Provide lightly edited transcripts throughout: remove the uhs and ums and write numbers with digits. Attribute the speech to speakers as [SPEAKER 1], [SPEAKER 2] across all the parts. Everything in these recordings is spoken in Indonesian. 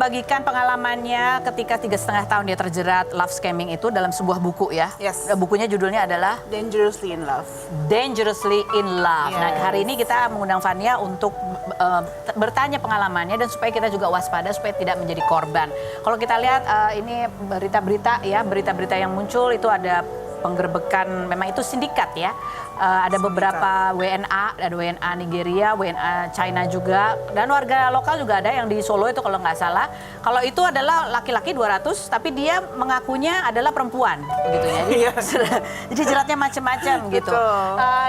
[SPEAKER 1] membagikan pengalamannya ketika 3,5 tahun dia terjerat love scamming itu dalam sebuah buku ya.
[SPEAKER 2] Yes.
[SPEAKER 1] Bukunya judulnya adalah
[SPEAKER 2] Dangerously in Love.
[SPEAKER 1] Dangerously in Love. Nah,
[SPEAKER 2] Yes.
[SPEAKER 1] hari ini kita mengundang Fania untuk bertanya pengalamannya dan supaya kita juga waspada supaya tidak menjadi korban. Kalau kita lihat ini berita-berita ya, berita-berita yang muncul itu ada penggerbekan, memang itu sindikat ya. Ada beberapa WNA, ada WNA Nigeria, WNA China juga, dan warga lokal juga ada yang di Solo itu kalau nggak salah. Kalau itu adalah laki-laki 200, tapi dia mengakunya adalah perempuan, gitu ya. Jadi jeratnya macam-macam gitu.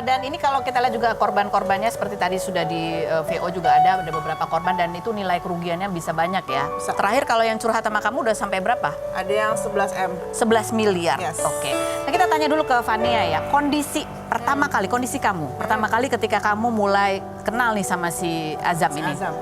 [SPEAKER 1] Dan ini kalau kita lihat juga korban-korbannya seperti tadi sudah di VO juga ada beberapa korban dan itu nilai kerugiannya bisa banyak ya. Terakhir kalau yang curhat sama kamu udah sampai berapa?
[SPEAKER 2] Ada yang 11 M.
[SPEAKER 1] 11 miliar.
[SPEAKER 2] Yes.
[SPEAKER 1] Oke. Nah, kita tanya dulu ke Fania ya. Kondisi kamu pertama kali ketika kamu mulai kenal nih sama si Azam ini.
[SPEAKER 2] Azam.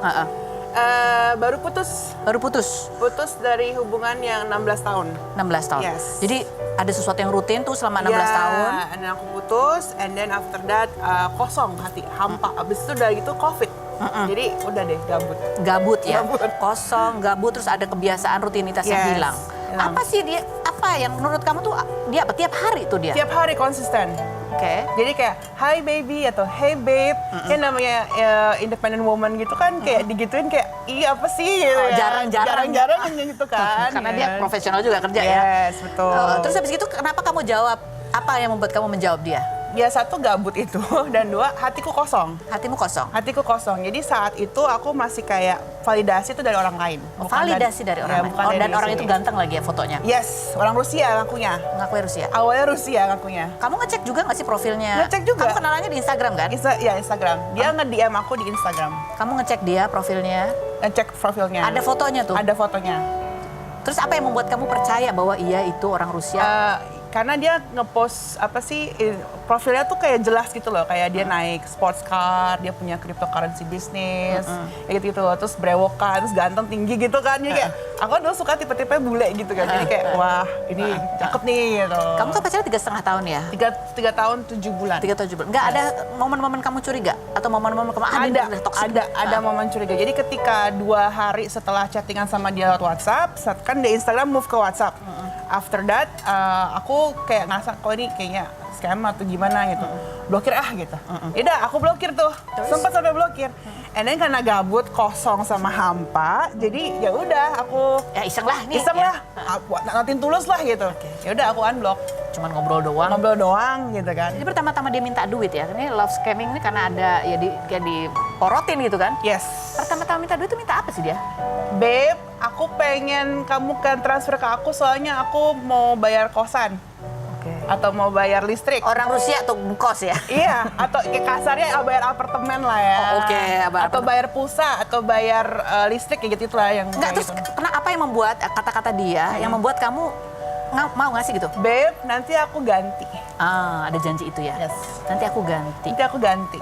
[SPEAKER 2] Baru putus.
[SPEAKER 1] Baru putus.
[SPEAKER 2] Putus dari hubungan yang 16 tahun.
[SPEAKER 1] 16 tahun.
[SPEAKER 2] Yes.
[SPEAKER 1] Jadi ada sesuatu yang rutin tuh selama 16 tahun.
[SPEAKER 2] And then aku putus, and then after that kosong hati, hampa. Abis itu udah gitu COVID. Jadi udah deh gabut.
[SPEAKER 1] Gabut ya.
[SPEAKER 2] Gabut.
[SPEAKER 1] Kosong, gabut, terus ada kebiasaan rutinitas yang hilang. Apa sih dia? Apa yang menurut kamu tuh dia apa? Tiap hari tuh dia?
[SPEAKER 2] Tiap hari konsisten.
[SPEAKER 1] Oke.
[SPEAKER 2] Jadi kayak hi baby atau hey babe, kan namanya independent woman gitu kan kayak digituin kayak iya apa sih gitu ya. Jarang-jarang gitu kan.
[SPEAKER 1] Karena dia profesional juga kerja ya.
[SPEAKER 2] Yes, betul.
[SPEAKER 1] Terus habis itu kenapa kamu jawab? Apa yang membuat kamu menjawab dia?
[SPEAKER 2] Ya satu gabut itu dan dua hatiku kosong.
[SPEAKER 1] Hatimu kosong?
[SPEAKER 2] Hatiku kosong. Jadi saat itu aku masih kayak validasi itu dari orang lain.
[SPEAKER 1] Validasi dari orang lain? Dan orang itu ganteng lagi ya fotonya?
[SPEAKER 2] Yes, orang Rusia ngakunya.
[SPEAKER 1] Ngakui Rusia?
[SPEAKER 2] Awalnya Rusia ngakunya.
[SPEAKER 1] Kamu ngecek juga nggak sih profilnya?
[SPEAKER 2] Ngecek juga.
[SPEAKER 1] Kamu kenalannya di Instagram kan?
[SPEAKER 2] Ya Instagram. Dia nge-DM aku di Instagram.
[SPEAKER 1] Kamu ngecek dia profilnya?
[SPEAKER 2] Ngecek profilnya.
[SPEAKER 1] Ada fotonya tuh?
[SPEAKER 2] Ada fotonya.
[SPEAKER 1] Terus apa yang membuat kamu percaya bahwa iya itu orang Rusia?
[SPEAKER 2] Karena dia ngepost apa sih profilnya tuh kayak jelas gitu loh, kayak dia naik sports car, dia punya cryptocurrency bisnis, kayak gitu loh, terus brewokan, terus ganteng tinggi gitu kan, jadi kayak aku dulu suka tipe-tipe bule gitu kan, jadi kayak wah ini cakep nih gitu.
[SPEAKER 1] Kamu kan pacarnya 3,5 tahun ya?
[SPEAKER 2] 3 tahun 7 bulan.
[SPEAKER 1] 3 bulan. Nggak ada momen-momen kamu curiga atau momen-momen kamu
[SPEAKER 2] ada momen curiga. Jadi ketika 2 hari setelah chattingan sama dia lewat WhatsApp, kan di Instagram move ke WhatsApp. After that, aku kayak ngerasa kok ini kayaknya scam atau gimana gitu. Blokir gitu. Yaudah, aku blokir tuh. Sempat sampai blokir. And then karena gabut, kosong sama hampa, jadi ya udah aku
[SPEAKER 1] iseng lah nih.
[SPEAKER 2] Iseng lah. Nothing tulus lah gitu. Ya udah aku unblock.
[SPEAKER 1] Cuman ngobrol doang.
[SPEAKER 2] Ngobrol doang gitu kan.
[SPEAKER 1] Jadi pertama-tama dia minta duit ya. Ini love scamming ini karena ada ya kayak diporotin gitu kan.
[SPEAKER 2] Yes.
[SPEAKER 1] Pertama-tama minta duit itu minta apa sih dia?
[SPEAKER 2] Babe, aku pengen kamu kan transfer ke aku soalnya aku mau bayar kosan. Atau mau bayar listrik.
[SPEAKER 1] Orang Rusia tuh kos ya?
[SPEAKER 2] Iya, atau kayak kasarnya bayar apartemen lah ya. Atau bayar pulsa, atau bayar listrik kayak gitu lah yang
[SPEAKER 1] Enggak, terus
[SPEAKER 2] gitu.
[SPEAKER 1] Apa yang membuat kata-kata dia yang membuat kamu mau ngasih gitu?
[SPEAKER 2] Babe, nanti aku ganti.
[SPEAKER 1] Ada janji itu ya?
[SPEAKER 2] Yes.
[SPEAKER 1] Nanti aku ganti.
[SPEAKER 2] Nanti aku ganti.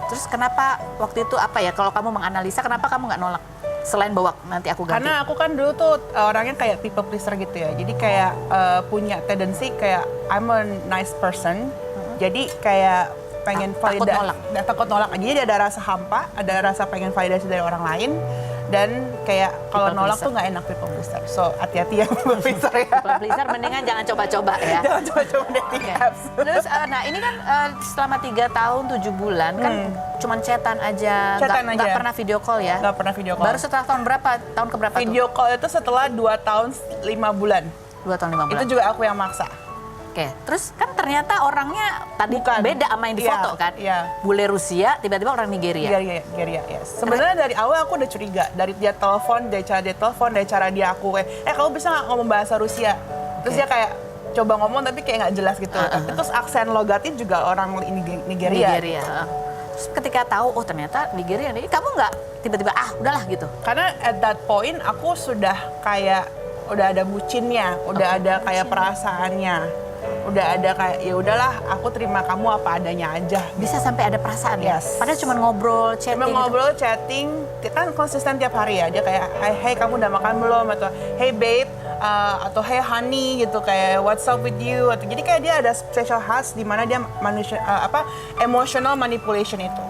[SPEAKER 1] Terus kenapa waktu itu apa ya, kalau kamu menganalisa kenapa kamu nggak nolak? Selain bahwa nanti aku ganti.
[SPEAKER 2] Karena aku kan dulu tuh orangnya kayak people pleaser gitu ya. Jadi kayak punya tendensi kayak I'm a nice person. Jadi kayak pengen validasi. Takut nolak. Jadi ada rasa hampa, ada rasa pengen validasi dari orang lain. Dan kayak kalau nolak tuh nggak enak people pleaser. So hati-hati ya people pleaser ya.
[SPEAKER 1] People pleaser mendingan jangan coba-coba ya.
[SPEAKER 2] Jangan coba-coba dating apps.
[SPEAKER 1] Terus nah ini kan selama 3 tahun 7 bulan kan cuman chatan aja. Nggak pernah video call ya?
[SPEAKER 2] Nggak pernah video call.
[SPEAKER 1] Baru setelah tahun berapa? Tahun keberapa tuh?
[SPEAKER 2] Video call itu setelah 2 tahun 5 bulan.
[SPEAKER 1] 2 tahun 5 bulan?
[SPEAKER 2] Itu juga aku yang maksa.
[SPEAKER 1] Oke, terus kan ternyata orangnya tadi beda sama yang di foto kan?
[SPEAKER 2] Iya.
[SPEAKER 1] Bule Rusia, tiba-tiba orang Nigeria.
[SPEAKER 2] Nigeria, yes. Sebenarnya dari awal aku udah curiga. Dari dia telepon, dari cara dia telepon, dari cara dia aku kamu bisa nggak ngomong bahasa Rusia? Terus dia kayak coba ngomong tapi kayak nggak jelas gitu. Tapi terus aksen logatnya juga orang Nigeria.
[SPEAKER 1] Terus ketika tahu, oh ternyata Nigeria nih, kamu nggak tiba-tiba udahlah gitu?
[SPEAKER 2] Karena at that point aku sudah kayak udah ada bucinnya, udah ada kayak perasaannya. Udah ada kayak ya udahlah aku terima kamu apa adanya aja.
[SPEAKER 1] Bisa sampai ada perasaan ya?
[SPEAKER 2] Yes.
[SPEAKER 1] Padahal cuma ngobrol, chatting.
[SPEAKER 2] Cuma ngobrol, chatting, kan konsisten tiap hari ya. Dia kayak hey kamu udah makan belum, atau hey babe, atau hey honey gitu, kayak what's up with you, atau jadi kayak dia ada special khas di mana dia emotional manipulation itu.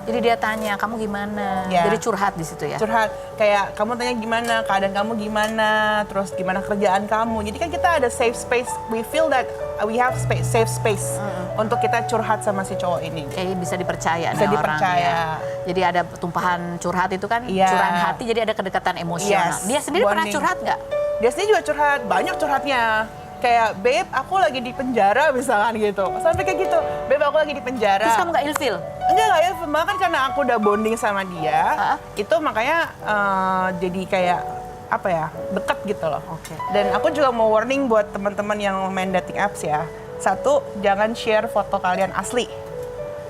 [SPEAKER 1] Jadi dia tanya, kamu gimana?
[SPEAKER 2] Ya.
[SPEAKER 1] Jadi curhat di situ ya?
[SPEAKER 2] Curhat, kayak kamu tanya gimana, keadaan kamu gimana, terus gimana kerjaan kamu. Jadi kan kita ada safe space, we feel that we have safe space untuk kita curhat sama si cowok ini.
[SPEAKER 1] Kayaknya bisa dipercaya
[SPEAKER 2] Bisa
[SPEAKER 1] nih
[SPEAKER 2] dipercaya.
[SPEAKER 1] orang ya. Jadi ada tumpahan curhat itu kan,
[SPEAKER 2] Iya.
[SPEAKER 1] curahan hati, jadi ada kedekatan emosional.
[SPEAKER 2] Yes,
[SPEAKER 1] Dia sendiri pernah
[SPEAKER 2] bonding.
[SPEAKER 1] curhat nggak?
[SPEAKER 2] Dia sendiri juga curhat, banyak curhatnya. Kayak, babe, aku lagi di penjara misalkan gitu. Sampai kayak gitu, babe, aku lagi di penjara.
[SPEAKER 1] Terus kamu nggak ilfil?
[SPEAKER 2] Enggak ya, malah kan karena aku udah bonding sama dia, itu makanya jadi kayak apa ya, deket gitu loh.
[SPEAKER 1] Oke.
[SPEAKER 2] Dan aku juga mau warning buat teman-teman yang main dating apps ya. Satu, jangan share foto kalian asli.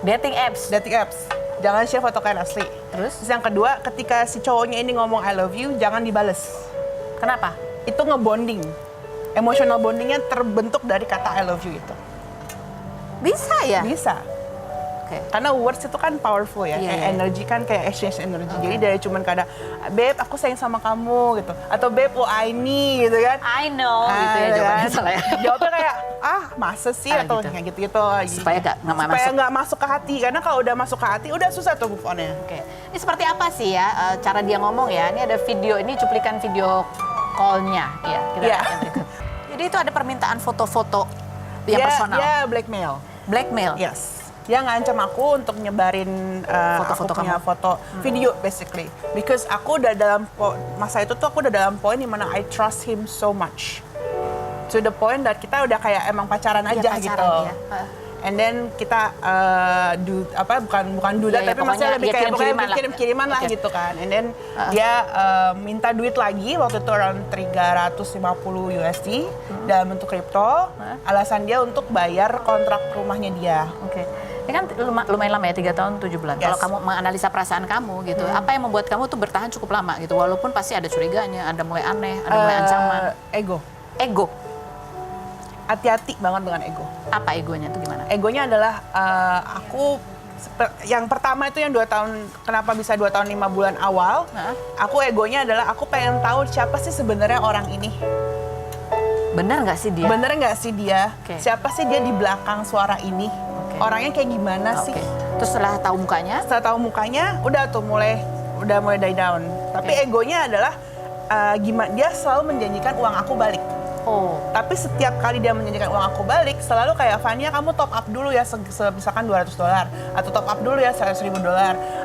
[SPEAKER 1] Dating apps?
[SPEAKER 2] Dating apps, jangan share foto kalian asli.
[SPEAKER 1] Terus?
[SPEAKER 2] Yang kedua, ketika si cowoknya ini ngomong I love you, jangan dibales.
[SPEAKER 1] Kenapa?
[SPEAKER 2] Itu ngebonding. Emotional bondingnya terbentuk dari kata I love you itu.
[SPEAKER 1] Bisa ya?
[SPEAKER 2] Bisa.
[SPEAKER 1] Oke.
[SPEAKER 2] Karena words itu kan powerful ya,
[SPEAKER 1] Iya,
[SPEAKER 2] kayak
[SPEAKER 1] iya.
[SPEAKER 2] energi kan kayak exchange energy. Jadi dari cuman kata, babe aku sayang sama kamu gitu. Atau babe oh I need gitu kan.
[SPEAKER 1] I know, gitu ya jawabannya salah ya.
[SPEAKER 2] Jawabnya kayak, masa sih atau
[SPEAKER 1] gitu.
[SPEAKER 2] kayak gitu-gitu.
[SPEAKER 1] Supaya nggak
[SPEAKER 2] Supaya
[SPEAKER 1] masuk.
[SPEAKER 2] nggak masuk ke hati. Karena kalau udah masuk ke hati, udah susah tuh move on-nya.
[SPEAKER 1] Oke. Ini seperti apa sih ya cara dia ngomong ya? Ini ada video, ini cuplikan video call-nya. Ya, kita
[SPEAKER 2] Iya.
[SPEAKER 1] lihat yang berikut. Jadi itu ada permintaan foto-foto yang personal.
[SPEAKER 2] Dia blackmail.
[SPEAKER 1] Blackmail.
[SPEAKER 2] Yes. Dia ngancam aku untuk nyebarin
[SPEAKER 1] Foto-foto
[SPEAKER 2] aku punya
[SPEAKER 1] kamu.
[SPEAKER 2] foto video basically. Because aku udah dalam masa itu tuh aku udah dalam poin dimana I trust him so much. To the point that kita udah kayak emang pacaran
[SPEAKER 1] Iya,
[SPEAKER 2] aja
[SPEAKER 1] pacaran,
[SPEAKER 2] gitu.
[SPEAKER 1] ya.
[SPEAKER 2] And then kita bukan duda
[SPEAKER 1] Iya,
[SPEAKER 2] tapi
[SPEAKER 1] pokoknya
[SPEAKER 2] maksudnya lebih
[SPEAKER 1] ya
[SPEAKER 2] kayak
[SPEAKER 1] kirim-kiriman lah.
[SPEAKER 2] kirim-kiriman lah
[SPEAKER 1] Oke.
[SPEAKER 2] gitu kan. And then dia minta duit lagi waktu itu around 350 USD dalam bentuk kripto. Alasan dia untuk bayar kontrak rumahnya dia.
[SPEAKER 1] Oke. Ini kan lumayan lama ya, 3 tahun 7 bulan.
[SPEAKER 2] Yes.
[SPEAKER 1] Kalau kamu menganalisa perasaan kamu gitu, apa yang membuat kamu tuh bertahan cukup lama gitu? Walaupun pasti ada curiganya, ada mulai aneh, ada mulai ancaman.
[SPEAKER 2] Ego.
[SPEAKER 1] Ego.
[SPEAKER 2] Hati-hati banget dengan ego.
[SPEAKER 1] Apa egonya tuh gimana?
[SPEAKER 2] Egonya adalah yang pertama itu yang 2 tahun, kenapa bisa 2 tahun 5 bulan awal, aku egonya adalah aku pengen tahu siapa sih sebenarnya orang ini.
[SPEAKER 1] Benar nggak sih dia?
[SPEAKER 2] Bener nggak sih dia?
[SPEAKER 1] Oke.
[SPEAKER 2] Siapa sih dia di belakang suara ini?
[SPEAKER 1] Oke.
[SPEAKER 2] Orangnya kayak gimana sih?
[SPEAKER 1] Oke. Terus setelah tahu mukanya,
[SPEAKER 2] Setelah tahu mukanya, udah mulai die down. Tapi
[SPEAKER 1] Oke.
[SPEAKER 2] egonya adalah gimana dia selalu menjanjikan uang aku balik.
[SPEAKER 1] oh,
[SPEAKER 2] Tapi setiap kali dia menjanjikan uang aku balik, selalu kayak, Fania kamu top up dulu ya, misalkan $200, atau top up dulu ya $100.000,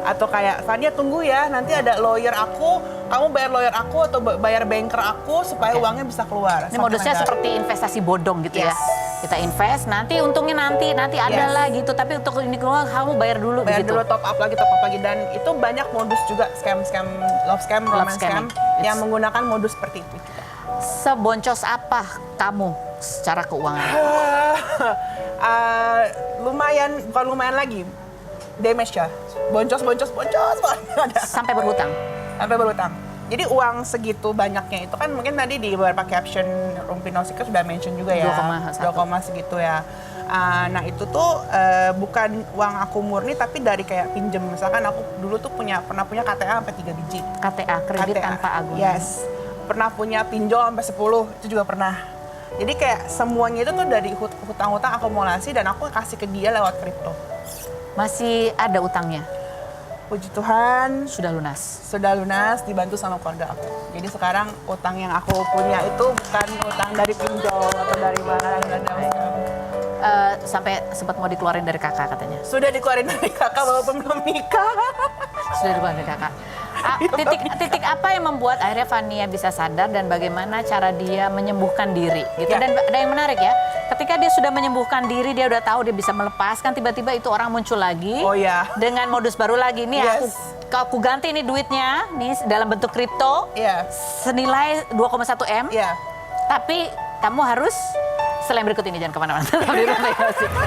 [SPEAKER 2] atau kayak, Fania tunggu ya, nanti ada lawyer aku, kamu bayar lawyer aku atau bayar banker aku supaya
[SPEAKER 1] Oke.
[SPEAKER 2] uangnya bisa keluar.
[SPEAKER 1] ini modusnya seperti investasi bodong gitu ya.
[SPEAKER 2] Yes.
[SPEAKER 1] Kita invest, nanti untungnya nanti ada
[SPEAKER 2] Yes.
[SPEAKER 1] lah gitu. Tapi untuk ini keluar kamu bayar dulu
[SPEAKER 2] bayar
[SPEAKER 1] gitu.
[SPEAKER 2] dulu, top up lagi, dan itu banyak modus juga, scam, love scam, romance
[SPEAKER 1] scamming.
[SPEAKER 2] scam, yang menggunakan modus seperti itu.
[SPEAKER 1] Seboncos apa kamu secara keuangan?
[SPEAKER 2] Bukan lumayan lagi, damage ya, boncos banget ada.
[SPEAKER 1] Sampai berhutang.
[SPEAKER 2] Sampai berutang. Jadi uang segitu banyaknya itu kan mungkin tadi di beberapa caption Rumpi Nausika sudah mention juga ya.
[SPEAKER 1] 2,1.
[SPEAKER 2] 2, segitu ya. Nah itu tuh bukan uang aku murni tapi dari kayak pinjem. Misalkan aku dulu tuh pernah punya KTA sampai 3 biji.
[SPEAKER 1] KTA, kredit
[SPEAKER 2] KTA.
[SPEAKER 1] tanpa agunan.
[SPEAKER 2] Yes. Pernah punya pinjol sampai 10, itu juga pernah. Jadi kayak semuanya itu tuh dari hutang-hutang akumulasi dan aku kasih ke dia lewat kripto.
[SPEAKER 1] Masih ada utangnya?
[SPEAKER 2] Puji Tuhan,
[SPEAKER 1] Sudah lunas?
[SPEAKER 2] sudah lunas, dibantu sama keluarga aku. Jadi sekarang utang yang aku punya itu bukan utang dari pinjol atau dari mana,
[SPEAKER 1] Sampai sempat mau dikeluarin dari kakak katanya?
[SPEAKER 2] sudah dikeluarin dari kakak walaupun belum nikah.
[SPEAKER 1] Sudah dikeluarin dari kakak. Titik apa yang membuat akhirnya Fania bisa sadar dan bagaimana cara dia menyembuhkan diri gitu.
[SPEAKER 2] Ya.
[SPEAKER 1] Dan ada yang menarik ya, ketika dia sudah menyembuhkan diri, dia udah tahu dia bisa melepaskan, tiba-tiba itu orang muncul lagi
[SPEAKER 2] Oh ya.
[SPEAKER 1] dengan modus baru lagi. Nih
[SPEAKER 2] Yes.
[SPEAKER 1] aku ganti nih duitnya nih dalam bentuk kripto
[SPEAKER 2] Iya.
[SPEAKER 1] senilai 2,1 M.
[SPEAKER 2] Iya.
[SPEAKER 1] Tapi kamu harus selain berikut ini, jangan kemana-mana. Tetap di Rumpi Nausika.